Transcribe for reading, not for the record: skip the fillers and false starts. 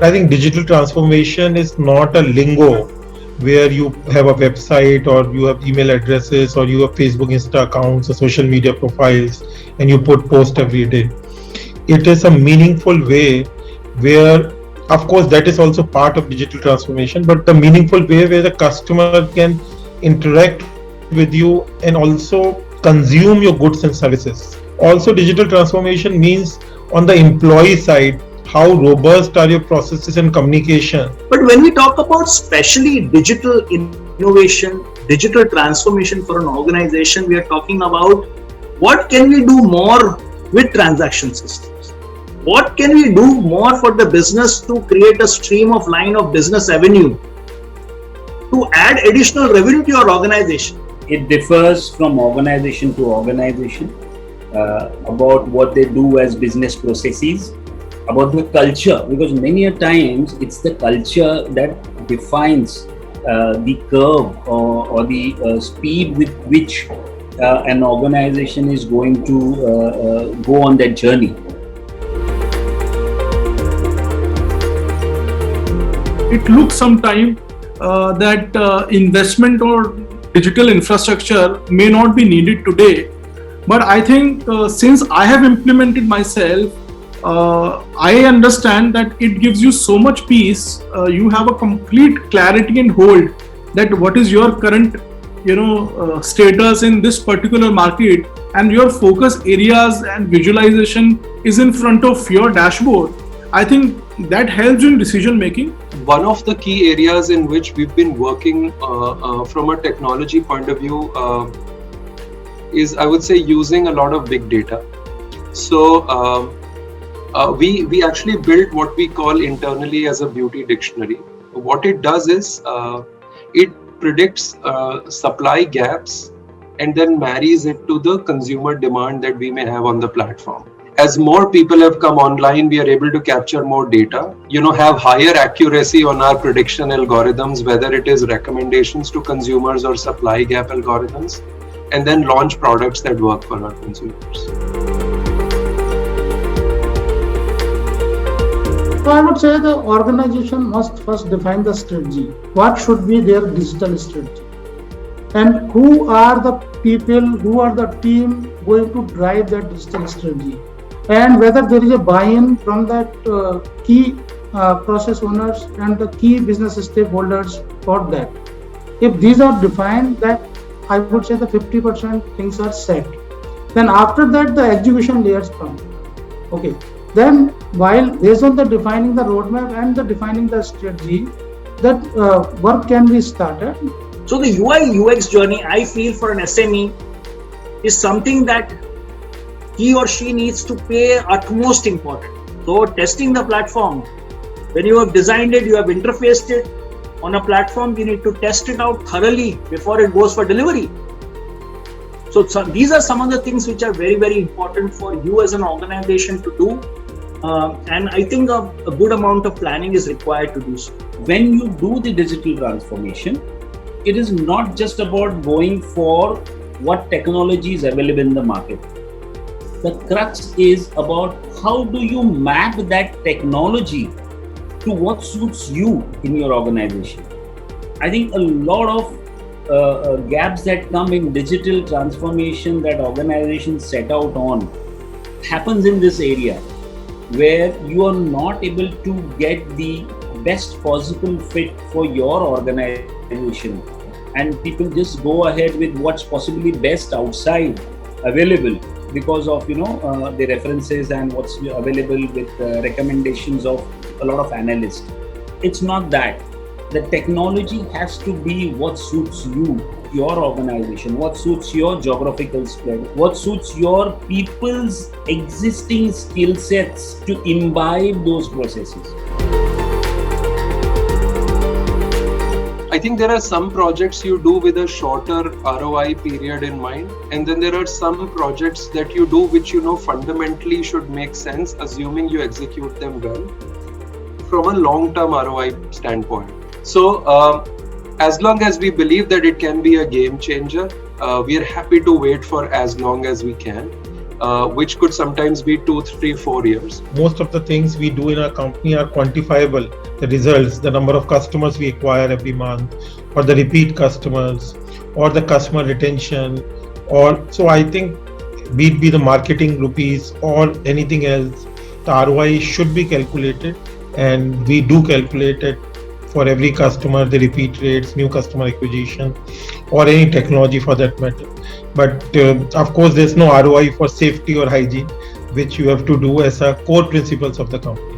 I think digital transformation is not a lingo where you have a website or you have email addresses or you have Facebook, Insta accounts or social media profiles and you put post every day. It is a meaningful way where, of course, that is also part of digital transformation, but the meaningful way where the customer can interact with you and also consume your goods and services. Also, digital transformation means on the employee side, how robust are your processes and communication. But when we talk about especially digital innovation, digital transformation for an organization, we are talking about what can we do more with transaction systems? What can we do more for the business to create a stream of line of business avenue to add additional revenue to your organization? It differs from organization to organization about what they do as business processes, about the culture, because many a times it's the culture that defines the curve or the speed with which an organization is going to go on that journey. It looks sometime that investment or digital infrastructure may not be needed today, but I think since I have implemented myself, I understand that it gives you so much peace. You have a complete clarity and hold that what is your current status in this particular market, and your focus areas and visualization is in front of your dashboard. I think that helps in decision making. One of the key areas in which we've been working from a technology point of view is, I would say, using a lot of big data. So we actually built what we call internally as a beauty dictionary. What it does is it predicts supply gaps and then marries it to the consumer demand that we may have on the platform. As more people have come online, we are able to capture more data, have higher accuracy on our prediction algorithms, whether it is recommendations to consumers or supply gap algorithms, and then launch products that work for our consumers. So I would say the organization must first define the strategy. What should be their digital strategy? And who are the people, who are the team going to drive that digital strategy? And whether there is a buy-in from that key process owners and the key business stakeholders for that. If these are defined, that I would say the 50% things are set. Then after that, the execution layers come. Okay. Then while based on the defining the roadmap and the defining the strategy, that work can be started. So the UI UX journey, I feel, for an SME is something that he or she needs to pay utmost importance. So testing the platform, when you have designed it, you have interfaced it on a platform, you need to test it out thoroughly before it goes for delivery. So these are some of the things which are very, very important for you as an organization to do. And I think a good amount of planning is required to do so. When you do the digital transformation, it is not just about going for what technology is available in the market. The crux is about how do you map that technology to what suits you in your organization. I think a lot of gaps that come in digital transformation that organizations set out on happens in this area, where you are not able to get the best possible fit for your organization, and people just go ahead with what's possibly best outside available because of the references and what's available with recommendations of a lot of analysts. It's not that. The technology has to be what suits you, your organization, what suits your geographical spread, what suits your people's existing skill sets to imbibe those processes. I think there are some projects you do with a shorter ROI period in mind, and then there are some projects that you do which fundamentally should make sense, assuming you execute them well from a long-term ROI standpoint. So as long as we believe that it can be a game changer, we are happy to wait for as long as we can. which could sometimes be 2, 3, 4 years. Most of the things we do in our company are quantifiable. The results, the number of customers we acquire every month, or the repeat customers, or the customer retention, or so I think be it be the marketing rupees or anything else, the ROI should be calculated, and we do calculate it for every customer, the repeat rates, new customer acquisition, or any technology for that matter. But of course, there's no ROI for safety or hygiene, which you have to do as a core principles of the company.